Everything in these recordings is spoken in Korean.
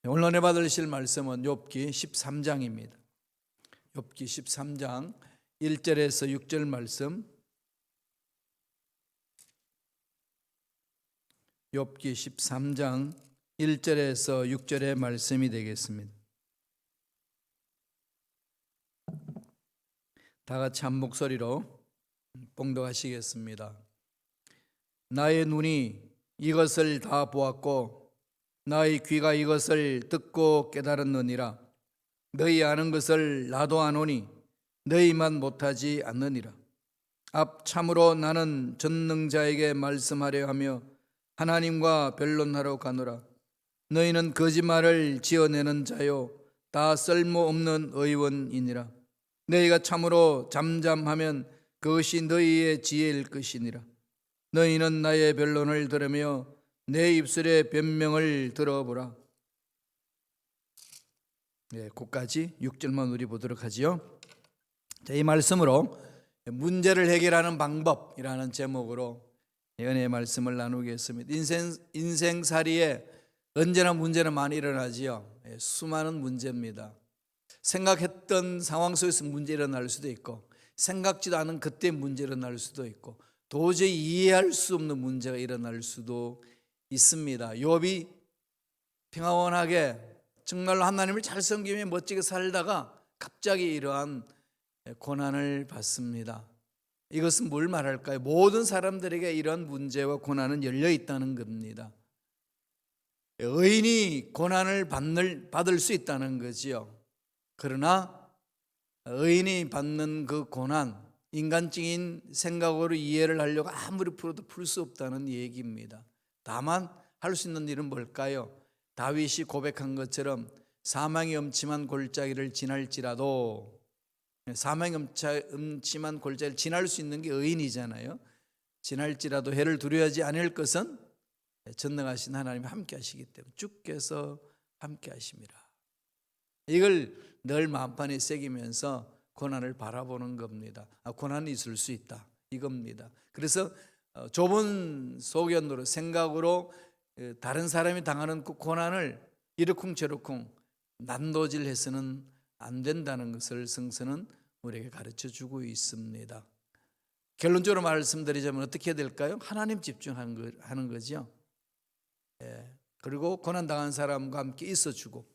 오늘 은혜 받으실 말씀은 욥기 13장입니다. 욥기 13장 1절에서 6절 말씀. 욥기 13장 1절에서 6절의 말씀이 되겠습니다. 다 같이 한 목소리로 봉독하시겠습니다. 나의 눈이 이것을 다 보았고 나의 귀가 이것을 듣고 깨달았느니라. 너희 아는 것을 나도 아노니 너희만 못하지 않느니라. 참으로 나는 전능자에게 말씀하려 하며 하나님과 변론하러 가노라. 너희는 거짓말을 지어내는 자요 다 쓸모없는 의원이니라. 너희가 참으로 잠잠하면 그것이 너희의 지혜일 것이니라. 너희는 나의 변론을 들으며 내 입술의 변명을 들어보라. 거기까지 6절만 우리 보도록 하지요. 이 말씀으로 문제를 해결하는 방법이라는 제목으로 은혜의 말씀을 나누겠습니다. 인생살이에 언제나 문제는 많이 일어나지요. 수많은 문제입니다. 생각했던 상황 속에서 문제 일어날 수도 있고 생각지도 않은 그때 문제 일어날 수도 있고 도저히 이해할 수 없는 문제가 일어날 수도 있습니다. 욥이 평안하게 정말로 하나님을 잘 섬기며 멋지게 살다가 갑자기 이러한 고난을 받습니다. 이것은 뭘 말할까요? 모든 사람들에게 이러한 문제와 고난은 열려 있다는 겁니다. 의인이 고난을 받을 수 있다는 거지요. 그러나 의인이 받는 그 고난, 인간적인 생각으로 이해를 하려고 아무리 풀어도 풀 수 없다는 얘기입니다. 다만 할 수 있는 일은 뭘까요? 다윗이 고백한 것처럼 사망의 음침한 골짜기를 지날지라도, 사망의 음침한 골짜기를 지날 수 있는 게 의인이잖아요. 지날지라도 해를 두려워하지 않을 것은 전능하신 하나님이 함께 하시기 때문에 주께서 함께 하심이라. 이걸 늘 마음판에 새기면서 고난을 바라보는 겁니다. 고난이 있을 수 있다, 이겁니다. 그래서 좁은 소견으로, 생각으로 다른 사람이 당하는 그 고난을 이러쿵저러쿵 난도질해서는 안 된다는 것을 성서는 우리에게 가르쳐주고 있습니다. 결론적으로 말씀드리자면 어떻게 해야 될까요? 하나님 집중하는 거죠. 그리고 고난당한 사람과 함께 있어주고,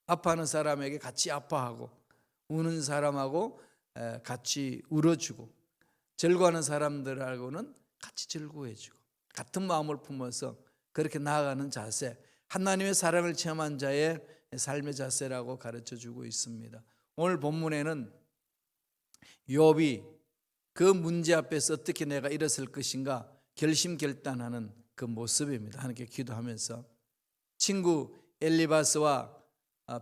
아파하는 사람에게 같이 아파하고, 우는 사람하고 같이 울어주고, 즐거워하는 사람들하고는 같이 즐거워해주고, 같은 마음을 품어서 그렇게 나아가는 자세, 하나님의 사랑을 체험한 자의 삶의 자세라고 가르쳐주고 있습니다. 오늘 본문에는 욥이 그 문제 앞에서 어떻게 내가 일었을 것인가 결심결단하는 그 모습입니다. 하나님께 기도하면서 친구 엘리바스와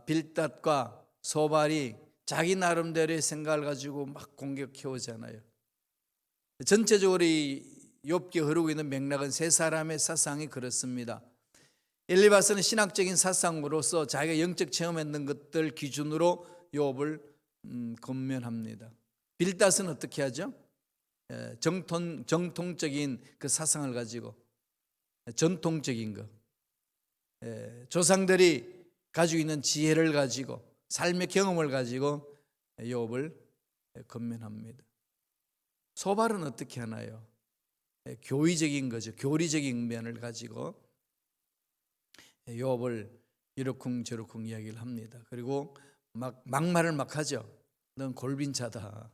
빌닷과 소발이 자기 나름대로의 생각을 가지고 막 공격해 오잖아요. 전체적으로 이 욥기에 흐르고 있는 맥락은 세 사람의 사상이 그렇습니다. 엘리바스는 신학적인 사상으로서 자기가 영적 체험했는 것들 기준으로 욥을 권면합니다. 빌닷은 어떻게 하죠? 정통적인 그 사상을 가지고, 전통적인 것, 조상들이 가지고 있는 지혜를 가지고, 삶의 경험을 가지고 욥을 권면합니다. 소발은 어떻게 하나요? 교의적인 거죠. 교리적인 면을 가지고 욥을 이러쿵저러쿵 이야기를 합니다. 그리고 막말을 막 하죠. 넌 골빈차다.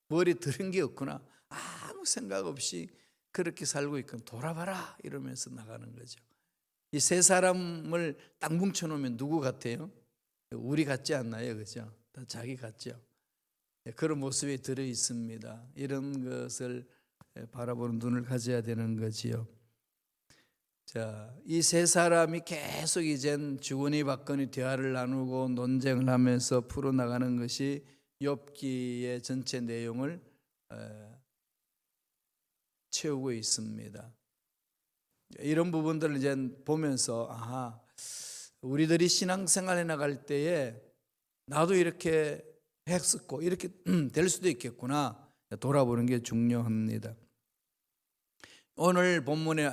머리 들은 게 없구나. 아무 생각 없이 그렇게 살고 있건 돌아봐라 이러면서 나가는 거죠. 이 세 사람을 딱 뭉쳐놓으면 누구 같아요? 우리 같지 않나요? 그죠? 다 자기 같죠. 그런 모습이 들어 있습니다. 이런 것을 바라보는 눈을 가져야 되는 거지요. 자, 이 세 사람이 계속 이젠 주거니 받거니 대화를 나누고 논쟁을 하면서 풀어나가는 것이 욥기의 전체 내용을 채우고 있습니다. 이런 부분들을 이제 보면서 우리들이 신앙생활에 나갈 때에 나도 이렇게 했었고 이렇게 될 수도 있겠구나 돌아보는 게 중요합니다. 오늘 본문에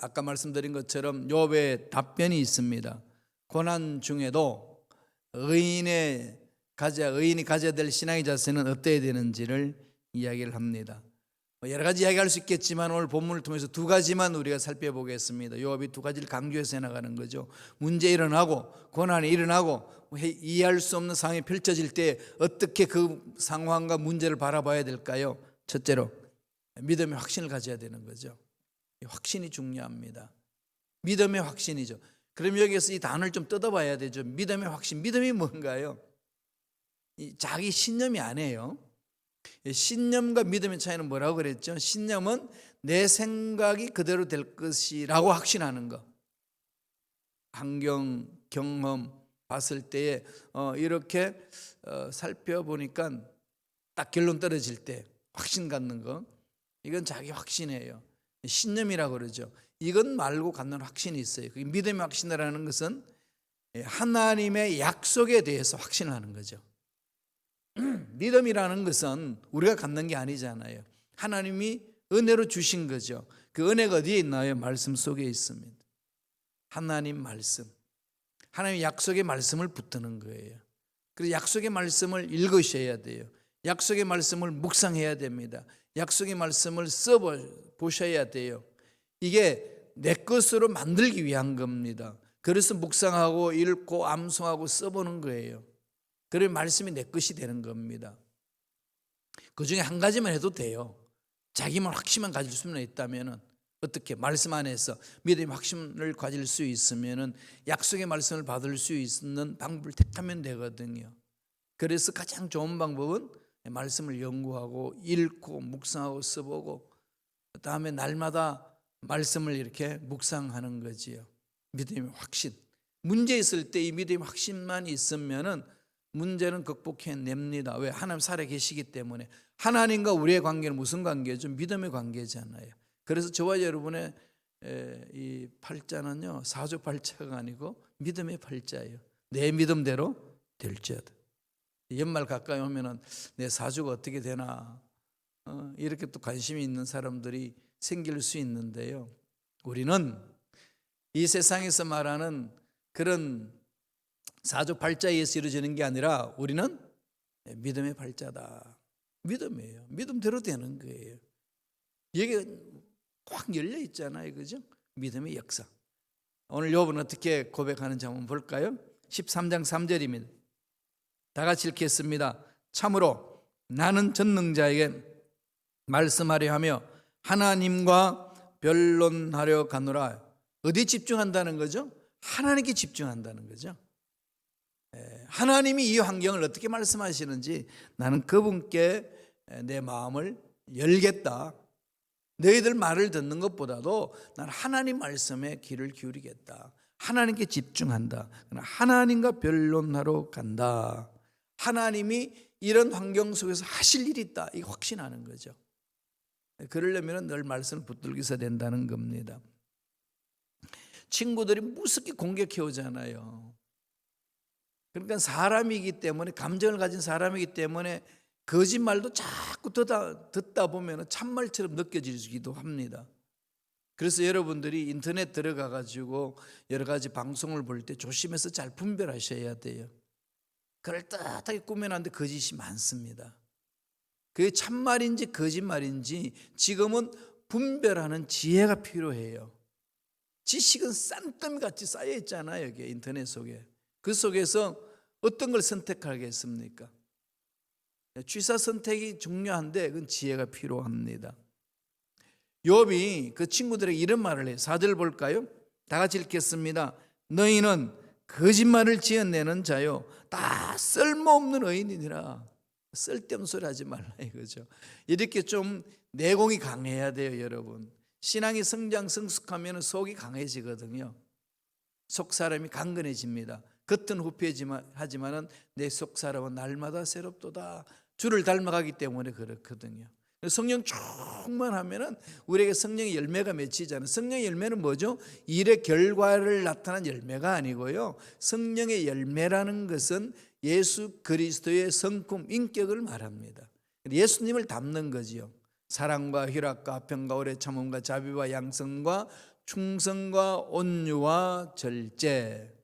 아까 말씀드린 것처럼 욥의 답변이 있습니다. 고난 중에도 의인이 가져야 될 신앙의 자세는 어때야 되는지를 이야기를 합니다. 여러 가지 이야기할 수 있겠지만 오늘 본문을 통해서 두 가지만 우리가 살펴보겠습니다. 요압이 두 가지를 강조해서 해나가는 거죠. 문제 일어나고 고난이 일어나고 이해할 수 없는 상황이 펼쳐질 때 어떻게 그 상황과 문제를 바라봐야 될까요? 첫째로 믿음의 확신을 가져야 되는 거죠. 확신이 중요합니다. 믿음의 확신이죠. 그럼 여기에서 이 단어를 좀 뜯어봐야 되죠. 믿음의 확신, 믿음이 뭔가요? 자기 신념이 아니에요. 신념과 믿음의 차이는 뭐라고 그랬죠? 신념은 내 생각이 그대로 될 것이라고 확신하는 거. 환경, 경험 봤을 때에 이렇게 살펴보니까 딱 결론 떨어질 때 확신 갖는 거, 이건 자기 확신이에요. 신념이라고 그러죠. 이건 말고 갖는 확신이 있어요. 믿음의 확신이라는 것은 하나님의 약속에 대해서 확신하는 거죠. 믿음이라는 것은 우리가 갖는 게 아니잖아요. 하나님이 은혜로 주신 거죠. 그 은혜가 어디에 있나요? 말씀 속에 있습니다. 하나님 말씀, 하나님의 약속의 말씀을 붙드는 거예요. 그래서 약속의 말씀을 읽으셔야 돼요. 약속의 말씀을 묵상해야 됩니다. 약속의 말씀을 써보셔야 돼요. 이게 내 것으로 만들기 위한 겁니다. 그래서 묵상하고 읽고 암송하고 써보는 거예요. 그러면 말씀이 내 것이 되는 겁니다. 그 중에 한 가지만 해도 돼요. 자기만 확신만 가질 수만 있다면 어떻게 말씀 안에서 믿음의 확신을 가질 수 있으면 약속의 말씀을 받을 수 있는 방법을 택하면 되거든요. 그래서 가장 좋은 방법은 말씀을 연구하고 읽고 묵상하고 써보고 그다음에 날마다 말씀을 이렇게 묵상하는 거지요. 믿음의 확신. 문제 있을 때 이 믿음의 확신만 있으면은 문제는 극복해냅니다. 왜? 하나님 살아계시기 때문에. 하나님과 우리의 관계는 무슨 관계죠? 믿음의 관계잖아요. 그래서 저와 여러분의 이 팔자는요, 사주팔자가 아니고 믿음의 팔자예요. 내 믿음대로 될지어다. 연말 가까이 오면은 내 사주가 어떻게 되나 이렇게 또 관심이 있는 사람들이 생길 수 있는데요. 우리는 이 세상에서 말하는 그런 사주팔자에 의해서 이루어지는 게 아니라 우리는 믿음의 팔자다. 믿음이에요. 믿음대로 되는 거예요. 이게 꽉 열려 있잖아요. 그죠? 믿음의 역사. 오늘 욥은 어떻게 고백하는지 한번 볼까요? 13장 3절입니다. 다 같이 읽겠습니다. 참으로 나는 전능자에게 말씀하려 하며 하나님과 변론하려 가노라. 어디 집중한다는 거죠? 하나님께 집중한다는 거죠. 하나님이 이 환경을 어떻게 말씀하시는지 나는 그분께 내 마음을 열겠다. 너희들 말을 듣는 것보다도 나는 하나님 말씀에 귀를 기울이겠다. 하나님께 집중한다. 하나님과 변론하러 간다. 하나님이 이런 환경 속에서 하실 일이 있다. 이거 확신하는 거죠. 그러려면 늘 말씀을 붙들기서 된다는 겁니다. 친구들이 무섭게 공격해 오잖아요. 그러니까 사람이기 때문에, 감정을 가진 사람이기 때문에 거짓말도 자꾸 듣다 보면 참말처럼 느껴지기도 합니다. 그래서 여러분들이 인터넷 들어가 가지고 여러 가지 방송을 볼 때 조심해서 잘 분별하셔야 돼요. 그럴듯하게 꾸며놨는데 거짓이 많습니다. 그게 참말인지 거짓말인지 지금은 분별하는 지혜가 필요해요. 지식은 싼더미같이 쌓여 있잖아요. 여기 인터넷 속에. 그 속에서 어떤 걸 선택하겠습니까? 취사 선택이 중요한데 그건 지혜가 필요합니다. 욥이 그 친구들에게 이런 말을 해요. 4절 볼까요? 다 같이 읽겠습니다. 너희는 거짓말을 지어내는 자요 다 쓸모없는 의인이니라. 쓸데없는 소리 하지 말라 이거죠. 이렇게 좀 내공이 강해야 돼요. 여러분, 신앙이 성숙하면 속이 강해지거든요. 속 사람이 강건해집니다. 겉은 후패하지만 내 속 사람은 날마다 새롭도다. 주를 닮아가기 때문에 그렇거든요. 성령 충만하면 우리에게 성령의 열매가 맺히잖아요. 성령의 열매는 뭐죠? 일의 결과를 나타난 열매가 아니고요. 성령의 열매라는 것은 예수 그리스도의 성품, 인격을 말합니다. 예수님을 닮는 거지요. 사랑과 희락과 평과 오래 참음과 자비와 양성과 충성과 온유와 절제.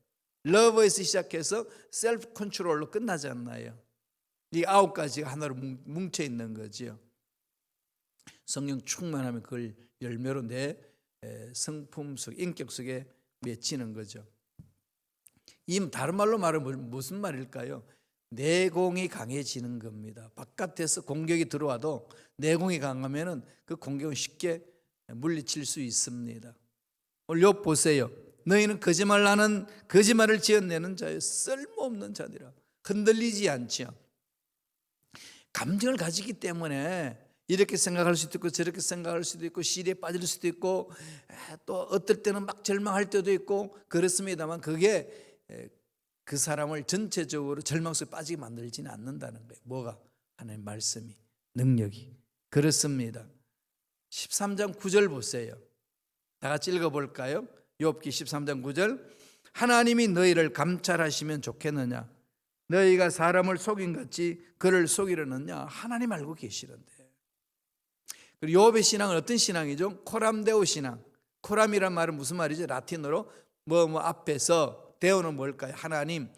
러브에서 시작해서 셀프 컨트롤로 끝나지 않나요? 이 9가지가 하나로 뭉쳐 있는 거죠. 성령 충만하면 그걸 열매로 내 성품 속, 인격 속에 맺히는 거죠. 이 다른 말로 말하면 무슨 말일까요? 내공이 강해지는 겁니다. 바깥에서 공격이 들어와도 내공이 강하면 그 공격은 쉽게 물리칠 수 있습니다. 오늘 욥 보세요. 너희는 거짓말하는 거짓말을 지어내는 자여 쓸모없는 자들아. 흔들리지 않죠. 감정을 가지기 때문에 이렇게 생각할 수도 있고 저렇게 생각할 수도 있고 시리에 빠질 수도 있고 또 어떨 때는 막 절망할 때도 있고 그렇습니다만 그게 그 사람을 전체적으로 절망 속에 빠지게 만들지는 않는다는 거예요. 뭐가? 하나님의 말씀이, 능력이. 그렇습니다. 13장 9절 보세요. 다 같이 읽어볼까요? 욥기 13장 9절. 하나님이 너희를 감찰하시면 좋겠느냐? 너희가 사람을 속임같이 그를 속이려느냐? 하나님 알고 계시는데. 그리고 욥의 신앙은 어떤 신앙이죠? 코람데오 신앙. 코람이란 말은 무슨 말이죠? 라틴어로 뭐 앞에서, 데오는 뭘까요? 하나님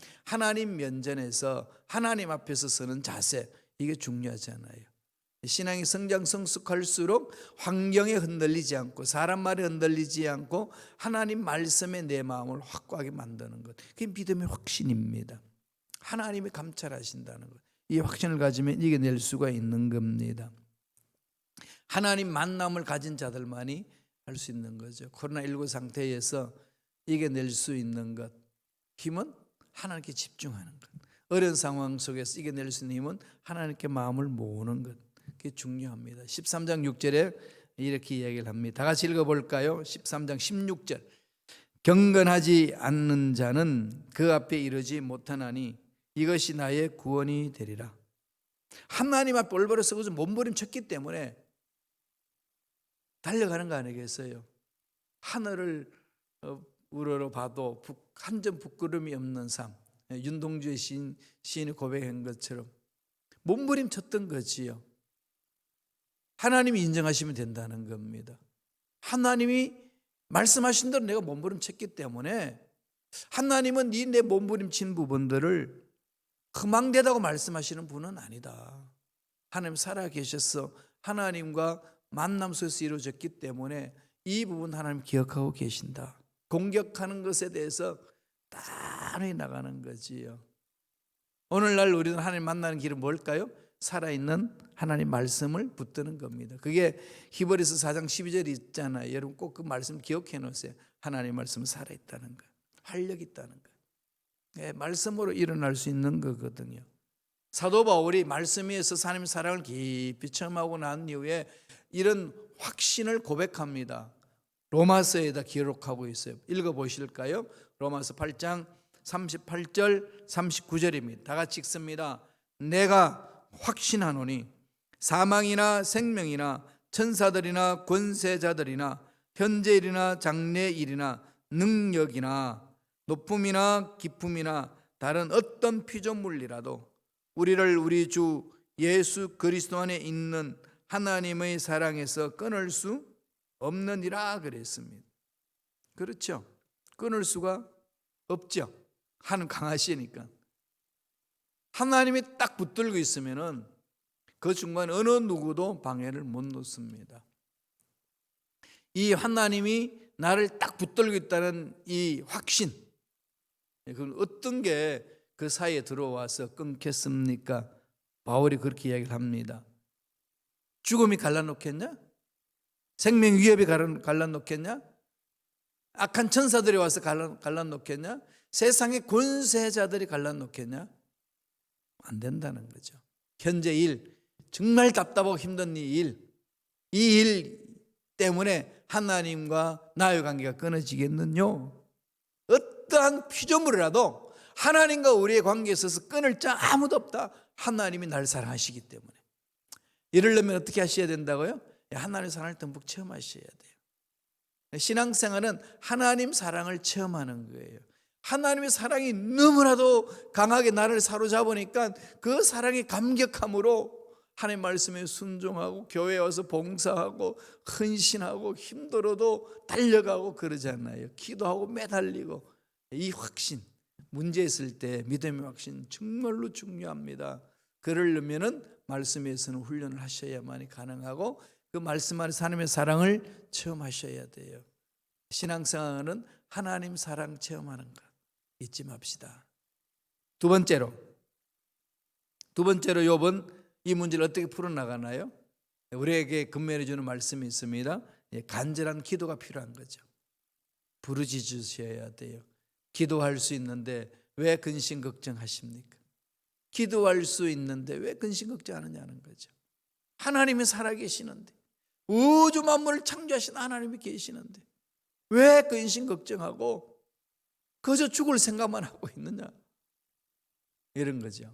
면전에서 하나님 앞에서 서는 자세. 이게 중요하잖아요. 신앙이 성장 성숙할수록 환경에 흔들리지 않고 사람 말에 흔들리지 않고 하나님 말씀에 내 마음을 확고하게 만드는 것. 그게 믿음의 확신입니다. 하나님이 감찰하신다는 것. 이 확신을 가지면 이겨낼 수가 있는 겁니다. 하나님 만남을 가진 자들만이 할 수 있는 거죠. 코로나19 상태에서 이겨낼 수 있는 것. 힘은 하나님께 집중하는 것. 어려운 상황 속에서 이겨낼 수 있는 힘은 하나님께 마음을 모으는 것. 그게 중요합니다. 13장 6절에 이렇게 이야기를 합니다. 다 같이 읽어볼까요? 13장 16절. 경건하지 않는 자는 그 앞에 이르지 못하나니 이것이 나의 구원이 되리라. 하나님 앞에 올바로 서고서 몸부림쳤기 때문에 달려가는 거 아니겠어요? 하늘을 우러러 봐도 한 점 부끄러움이 없는 삶. 윤동주의 시인이 고백한 것처럼 몸부림쳤던 거지요. 하나님이 인정하시면 된다는 겁니다. 하나님이 말씀하신 대로 내가 몸부림쳤기 때문에 하나님은 내 몸부림친 부분들을 허망되다고 말씀하시는 분은 아니다. 하나님 살아계셔서 하나님과 만남 속에서 이루어졌기 때문에 이 부분 하나님 기억하고 계신다. 공격하는 것에 대해서 따로 나가는 거지요. 오늘날 우리는 하나님 만나는 길은 뭘까요? 살아있는 하나님 말씀을 붙드는 겁니다. 그게 히브리서 4장 12절이 있잖아요. 여러분 꼭 그 말씀 기억해 놓으세요. 하나님 말씀은 살아있다는 거, 활력 있다는 거. 네, 말씀으로 일어날 수 있는 거거든요. 사도 바울이 말씀 위에서 하나님의 사랑을 깊이 체험하고 난 이후에 이런 확신을 고백합니다. 로마서에다 기록하고 있어요. 읽어보실까요? 로마서 8장 38절 39절입니다. 다 같이 읽습니다. 내가 확신하노니 사망이나 생명이나 천사들이나 권세자들이나 현재일이나 장래일이나 능력이나 높음이나 깊음이나 다른 어떤 피조물이라도 우리를 우리 주 예수 그리스도 안에 있는 하나님의 사랑에서 끊을 수 없느니라 그랬습니다. 그렇죠? 끊을 수가 없죠. 하나님 강하시니까. 하나님이 딱 붙들고 있으면은 그 중간 어느 누구도 방해를 못 놓습니다. 이 하나님이 나를 딱 붙들고 있다는 이 확신, 그건 어떤 게 그 사이에 들어와서 끊겠습니까? 바울이 그렇게 이야기를 합니다. 죽음이 갈라놓겠냐? 생명 위협이 갈라놓겠냐? 악한 천사들이 와서 갈라놓겠냐? 세상의 권세자들이 갈라놓겠냐? 안 된다는 거죠. 현재 일, 정말 답답하고 힘든 이 일 때문에 하나님과 나의 관계가 끊어지겠느냐? 어떠한 피조물이라도 하나님과 우리의 관계에 있어서 끊을 자 아무도 없다. 하나님이 나를 사랑하시기 때문에. 이러려면 어떻게 하셔야 된다고요? 하나님의 사랑을 듬뿍 체험하셔야 돼요. 신앙생활은 하나님 사랑을 체험하는 거예요. 하나님의 사랑이 너무나도 강하게 나를 사로잡으니까 그 사랑의 감격함으로 하나님 말씀에 순종하고 교회에 와서 봉사하고 헌신하고 힘들어도 달려가고 그러잖아요. 기도하고 매달리고 이 확신, 문제 있을 때 믿음의 확신 정말로 중요합니다. 그러려면은 말씀에서는 훈련을 하셔야만이 가능하고 그 말씀 안에서 하나님의 사랑을 체험하셔야 돼요. 신앙생활은 하나님 사랑 체험하는 것 잊지 맙시다. 두 번째로 욥은 이 문제를 어떻게 풀어나가나요? 우리에게 근면해 주는 말씀이 있습니다. 간절한 기도가 필요한 거죠. 부르짖으셔야 돼요. 기도할 수 있는데 왜 근심 걱정하십니까? 기도할 수 있는데 왜 근심 걱정하느냐는 거죠. 하나님이 살아계시는데, 우주 만물을 창조하신 하나님이 계시는데 왜 근심 걱정하고 그저 죽을 생각만 하고 있느냐, 이런 거죠.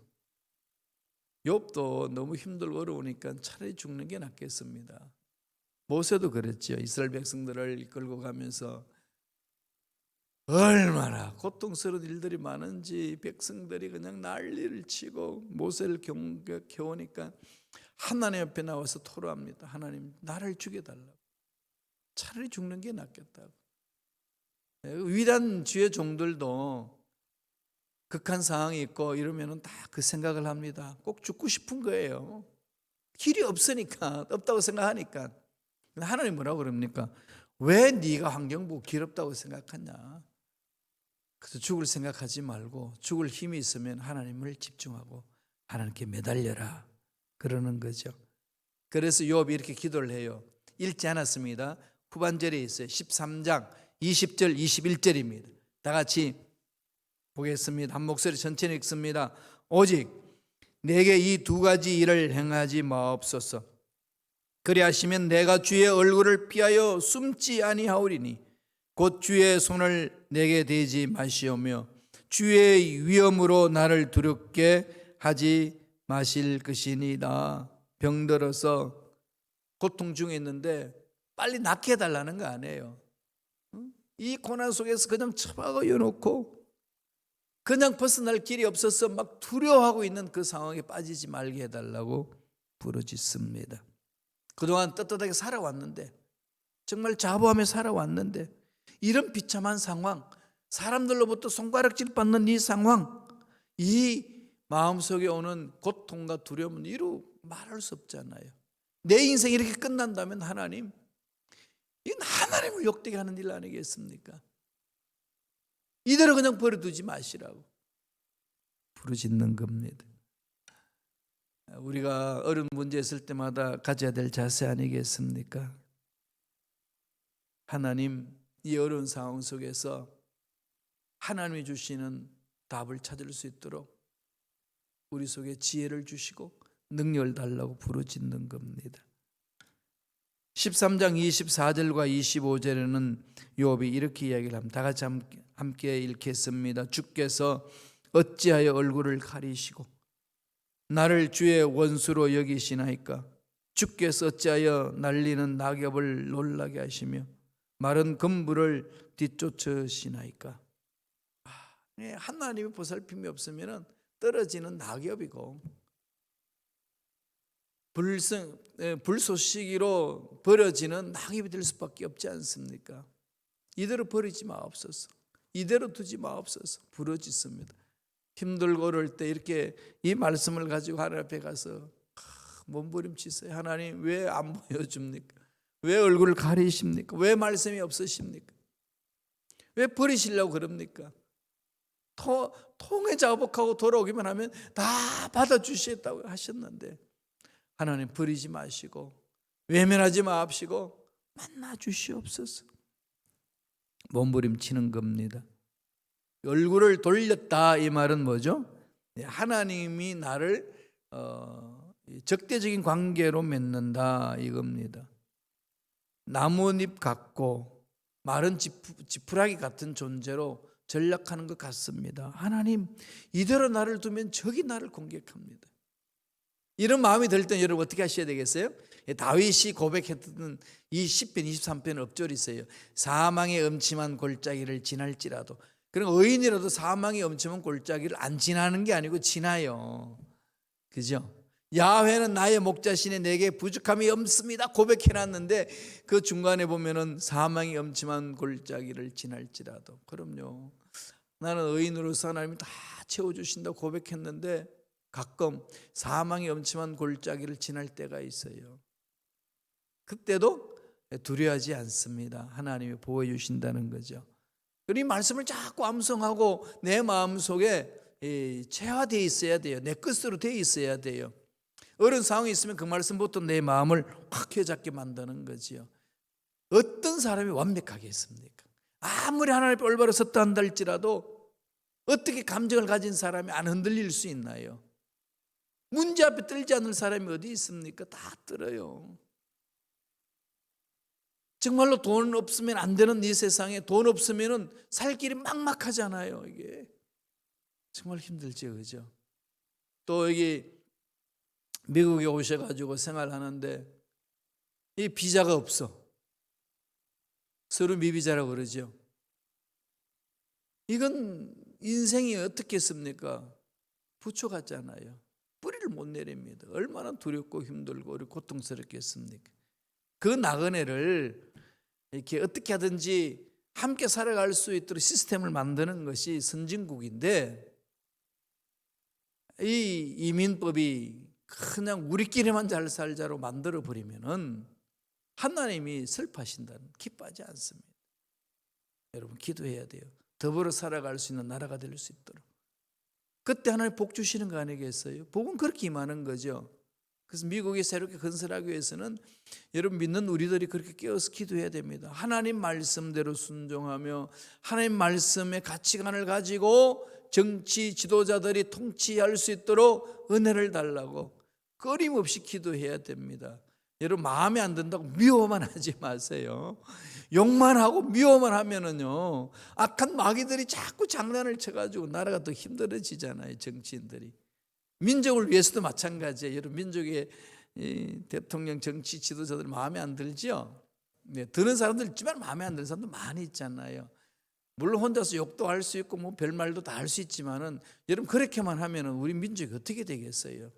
욥도 너무 힘들고 어려우니까 차라리 죽는 게 낫겠습니다. 모세도 그랬죠. 이스라엘 백성들을 이끌고 가면서 얼마나 고통스러운 일들이 많은지 백성들이 그냥 난리를 치고 모세를 경고해오니까 하나님 옆에 나와서 토로합니다. 하나님, 나를 죽여달라고. 차라리 죽는 게 낫겠다고. 위대한 주의 종들도 극한 상황이 있고 이러면 다 그 생각을 합니다. 꼭 죽고 싶은 거예요. 길이 없으니까, 없다고 생각하니까. 하나님 뭐라고 그럽니까? 왜 네가 환경 보고 길 없다고 생각하냐? 그래서 죽을 생각하지 말고 죽을 힘이 있으면 하나님을 집중하고 하나님께 매달려라, 그러는 거죠. 그래서 욥이 이렇게 기도를 해요. 읽지 않았습니다. 후반절에 있어요. 13장 20절 21절입니다. 다 같이 보겠습니다. 한 목소리 천천히 읽습니다. 오직 내게 이 두 가지 일을 행하지 마옵소서. 그리하시면 내가 주의 얼굴을 피하여 숨지 아니하오리니 곧 주의 손을 내게 대지 마시오며 주의 위엄으로 나를 두렵게 하지 마실 것이니이다. 병들어서 고통 중에 있는데 빨리 낫게 해달라는 거 아니에요. 이 고난 속에서 그냥 처박아 놓고 그냥 벗어날 길이 없어서 막 두려워하고 있는 그 상황에 빠지지 말게 해달라고 부르짖습니다. 그동안 떳떳하게 살아왔는데, 정말 자부하며 살아왔는데 이런 비참한 상황, 사람들로부터 손가락질 받는 이 상황, 이 마음속에 오는 고통과 두려움은 이루 말할 수 없잖아요. 내 인생이 이렇게 끝난다면 하나님, 이건 하나님을 욕되게 하는 일 아니겠습니까? 이대로 그냥 버려두지 마시라고 부르짖는 겁니다. 우리가 어려운 문제 있을 때마다 가져야 될 자세 아니겠습니까? 하나님, 이 어려운 상황 속에서 하나님이 주시는 답을 찾을 수 있도록 우리 속에 지혜를 주시고 능력을 달라고 부르짖는 겁니다. 13장 24절과 25절에는 욥이 이렇게 이야기를 합니다. 다 같이 함께 읽겠습니다. 주께서 어찌하여 얼굴을 가리시고 나를 주의 원수로 여기시나이까? 주께서 어찌하여 날리는 낙엽을 놀라게 하시며 마른 그물을 뒤쫓으시나이까? 하나님의 보살핌이 없으면 떨어지는 낙엽이고 불쏘시기로 버려지는 낙엽이 될 수밖에 없지 않습니까? 이대로 버리지 마옵소서. 이대로 두지 마옵소서. 부르짖습니다. 힘들고 어려울 때 이렇게 이 말씀을 가지고 하나님 앞에 가서 몸부림치세요. 하나님, 왜 안 보여줍니까? 왜 얼굴을 가리십니까? 왜 말씀이 없으십니까? 왜 버리시려고 그럽니까? 통에 자복하고 돌아오기만 하면 다 받아주시겠다고 하셨는데 하나님, 버리지 마시고 외면하지 마시고 만나 주시옵소서. 몸부림치는 겁니다. 얼굴을 돌렸다, 이 말은 뭐죠? 하나님이 나를 적대적인 관계로 맺는다, 이겁니다. 나뭇잎 같고 마른 지푸라기 같은 존재로 전락하는 것 같습니다. 하나님, 이대로 나를 두면 적이 나를 공격합니다. 이런 마음이 들 땐 여러분 어떻게 하셔야 되겠어요? 다윗이 고백했던 이 시편 23편 엎절이 있어요. 사망의 음침한 골짜기를 지날지라도. 그럼 의인이라도 사망의 음침한 골짜기를 안 지나는 게 아니고 지나요. 그죠? 야훼는 나의 목자시네, 내게 부족함이 없습니다 고백해놨는데 그 중간에 보면은 사망의 음침한 골짜기를 지날지라도. 그럼요, 나는 의인으로서 하나님이 다 채워주신다고 고백했는데 가끔 사망의 엄침한 골짜기를 지날 때가 있어요. 그때도 두려워하지 않습니다. 하나님이 보호해 주신다는 거죠. 그리고 이 말씀을 자꾸 암송하고 내 마음속에 체화되어 있어야 돼요. 내 끝으로 되어 있어야 돼요. 어려운 상황이 있으면 그 말씀부터 내 마음을 확 휘잡게 만드는 거지요. 어떤 사람이 완벽하겠습니까? 아무리 하나님 앞에 올바로 섰다 한다 할지라도 어떻게 감정을 가진 사람이 안 흔들릴 수 있나요? 문제 앞에 떨지 않을 사람이 어디 있습니까? 다 떨어요. 정말로 돈 없으면 안 되는 이 세상에 돈 없으면 살 길이 막막하잖아요. 이게 정말 힘들죠, 그죠? 또 여기 미국에 오셔가지고 생활하는데 이 비자가 없어. 서로 미비자라고 그러죠. 이건 인생이 어떻겠습니까? 부초 같잖아요. 뿌리를 못 내립니다. 얼마나 두렵고 힘들고 고통스럽겠습니까? 그 나그네를 이렇게 어떻게 하든지 함께 살아갈 수 있도록 시스템을 만드는 것이 선진국인데 이 이민법이 그냥 우리끼리만 잘 살자로 만들어 버리면은 하나님이 슬퍼하신다는, 기뻐하지 않습니다. 여러분 기도해야 돼요. 더불어 살아갈 수 있는 나라가 될 수 있도록. 그때 하나님 복 주시는 거 아니겠어요? 복은 그렇게 임하는 거죠. 그래서 미국이 새롭게 건설하기 위해서는 여러분 믿는 우리들이 그렇게 깨어서 기도해야 됩니다. 하나님 말씀대로 순종하며 하나님 말씀의 가치관을 가지고 정치 지도자들이 통치할 수 있도록 은혜를 달라고 끊임없이 기도해야 됩니다. 여러분 마음에 안 든다고 미워만 하지 마세요. 욕만 하고 미워만 하면은요 악한 마귀들이 자꾸 장난을 쳐가지고 나라가 더 힘들어지잖아요. 정치인들이. 민족을 위해서도 마찬가지예요. 여러분 민족의 대통령 정치 지도자들 마음에 안 들죠? 네, 드는 사람들 있지만 마음에 안 드는 사람도 많이 있잖아요. 물론 혼자서 욕도 할 수 있고 뭐 별말도 다 할 수 있지만은 여러분 그렇게만 하면은 우리 민족이 어떻게 되겠어요?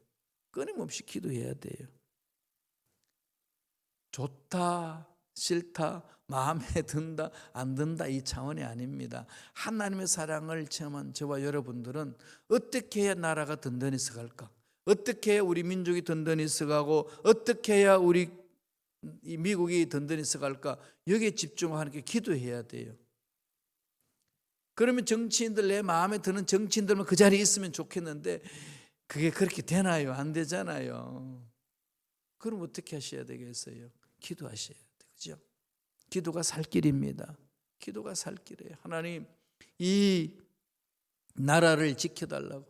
끊임없이 기도해야 돼요. 좋다, 싫다, 마음에 든다, 안 든다 이 차원이 아닙니다. 하나님의 사랑을 체험한 저와 여러분들은 어떻게 해야 나라가 든든히 서갈까? 어떻게 해야 우리 민족이 든든히 서가고 어떻게 해야 우리 미국이 든든히 서갈까? 여기에 집중하는 게 기도해야 돼요. 그러면 정치인들 내 마음에 드는 정치인들만 그 자리에 있으면 좋겠는데 그게 그렇게 되나요? 안 되잖아요. 그럼 어떻게 하셔야 되겠어요? 기도하셔야 돼요. 그죠? 기도가 살 길입니다. 기도가 살 길이에요. 하나님 이 나라를 지켜달라고.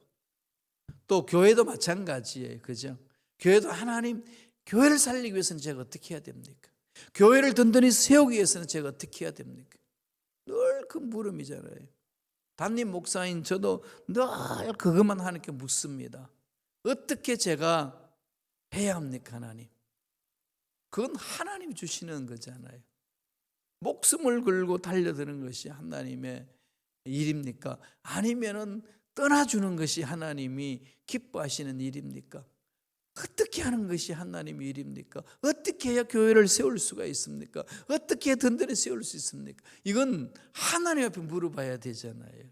또 교회도 마찬가지예요. 그죠? 교회도 하나님 교회를 살리기 위해서는 제가 어떻게 해야 됩니까? 교회를 든든히 세우기 위해서는 제가 어떻게 해야 됩니까? 늘 그 물음이잖아요. 담임 목사인 저도 늘 그것만 하나님께 묻습니다. 어떻게 제가 해야 합니까, 하나님? 그건 하나님이 주시는 거잖아요. 목숨을 걸고 달려드는 것이 하나님의 일입니까? 아니면은 떠나주는 것이 하나님이 기뻐하시는 일입니까? 어떻게 하는 것이 하나님의 일입니까? 어떻게 해야 교회를 세울 수가 있습니까? 어떻게 해야 든든히 세울 수 있습니까? 이건 하나님 앞에 물어봐야 되잖아요.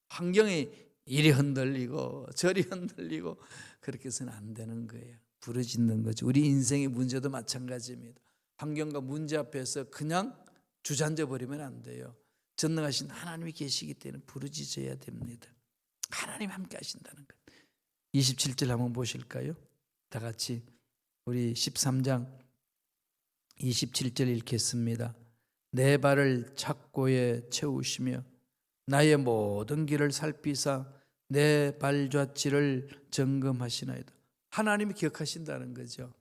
환경이 이리 흔들리고 저리 흔들리고 그렇게 해서는 안 되는 거예요. 부르짖는 거죠. 우리 인생의 문제도 마찬가지입니다. 환경과 문제 앞에서 그냥 주저앉아 버리면 안 돼요. 전능하신 하나님이 계시기 때문에 부르짖어야 됩니다. 하나님 함께 하신다는 것. 27절 한번 보실까요? 다 같이 우리 13장 27절 읽겠습니다. 내 발을 착고에 채우시며 나의 모든 길을 살피사 내 발자취를 점검하시나이다. 하나님이 기억하신다는 거죠.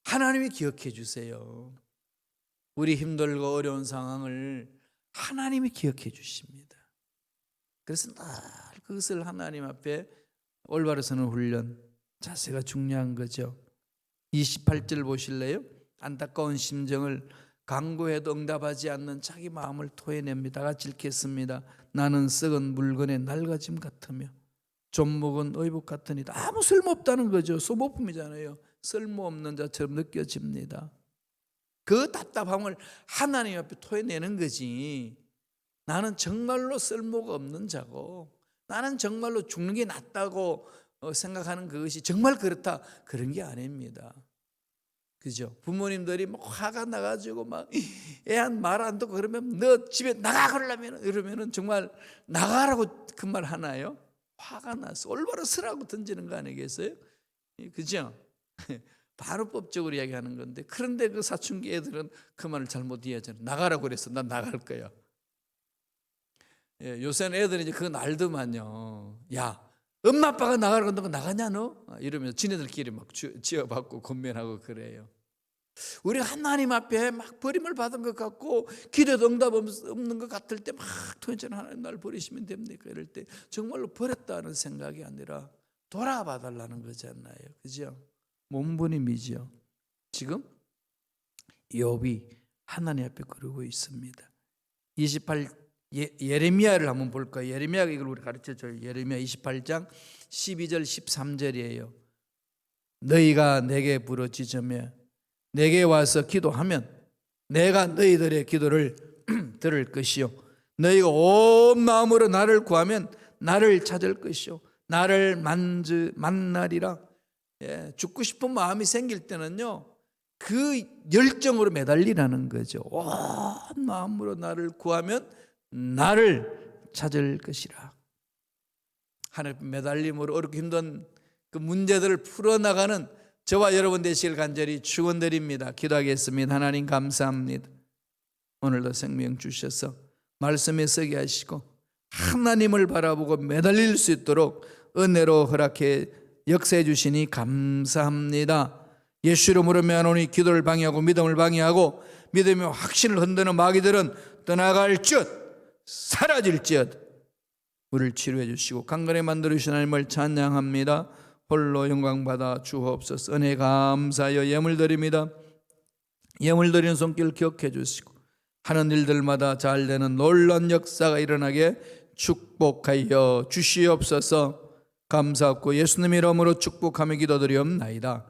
하나님이 기억해 주세요. 우리 힘들고 어려운 상황을 하나님이 기억해 주십니다. 그래서 늘 그것을 하나님 앞에 올바로 서는 훈련, 자세가 중요한 거죠. 28절 보실래요? 안타까운 심정을 간구해도 응답하지 않는 자기 마음을 토해냅니다. 다 같이 읽겠습니다. 나는 썩은 물건의 낡아짐 같으며 좀먹은 의복 같으니 아무 쓸모없다는 거죠. 소모품이잖아요. 쓸모없는 자처럼 느껴집니다. 그 답답함을 하나님 앞에 토해내는 거지. 나는 정말로 쓸모가 없는 자고 나는 정말로 죽는 게 낫다고 생각하는 그것이 정말 그렇다, 그런 게 아닙니다. 그죠? 부모님들이 막 화가 나가지고 막 애한 말 안 듣고 그러면 너 집에 나가 그러려면 이러면은 정말 나가라고 그 말 하나요? 화가 나서 올바로 쓰라고 던지는 거 아니겠어요? 그죠? 바로 법적으로 이야기하는 건데, 그런데 그 사춘기 애들은 그 말을 잘못 이해하잖아요. 나가라고 그랬어. 난 나갈 거야. 요새는 애들이 이제 그거 알더만요. 야, 엄마 아빠가 나가라고 한다고 나가냐 너? 이러면서 지네들끼리 막 지어받고 권면하고 그래요. 우리가 하나님 앞에 막 버림을 받은 것 같고 기도도 응답 없는 것 같을 때 막 도대체 하나님 날 버리시면 됩니까? 이럴 때 정말로 버렸다는 생각이 아니라 돌아봐 달라는 거잖아요. 그죠? 몸부림이죠. 지금 욥이 하나님 앞에 그러고 있습니다. 28 예레미야를 한번 볼까요? 예레미야가 이걸 우리 가르쳐줘요. 예레미야 28장 12절 13절이에요. 너희가 내게 부르짖으며 내게 와서 기도하면 내가 너희들의 기도를 들을 것이요 너희가 온 마음으로 나를 구하면 나를 찾을 것이요 나를 만나리라. 죽고 싶은 마음이 생길 때는요, 그 열정으로 매달리라는 거죠. 온 마음으로 나를 구하면 나를 찾을 것이라. 하나님 매달림으로 어렵고 힘든 그 문제들을 풀어나가는 저와 여러분 되시길 간절히 축원드립니다. 기도하겠습니다. 하나님 감사합니다. 오늘도 생명 주셔서 말씀에 서게 하시고 하나님을 바라보고 매달릴 수 있도록 은혜로 허락해 역사해 주시니 감사합니다. 예수 이름으로 명하노니 기도를 방해하고 믿음을 방해하고 믿음의 확신을 흔드는 마귀들은 떠나갈지어다, 사라질지어다. 우리를 치료해 주시고 강건하게 만들어 주신 하나님을 찬양합니다. 홀로 영광받아 주옵소서. 은혜 감사하여 예물 드립니다. 예물 드리는 손길 기억해 주시고 하는 일들마다 잘 되는 놀라운 역사가 일어나게 축복하여 주시옵소서. 감사하고 예수님 이름으로 축복하며 기도드리옵나이다.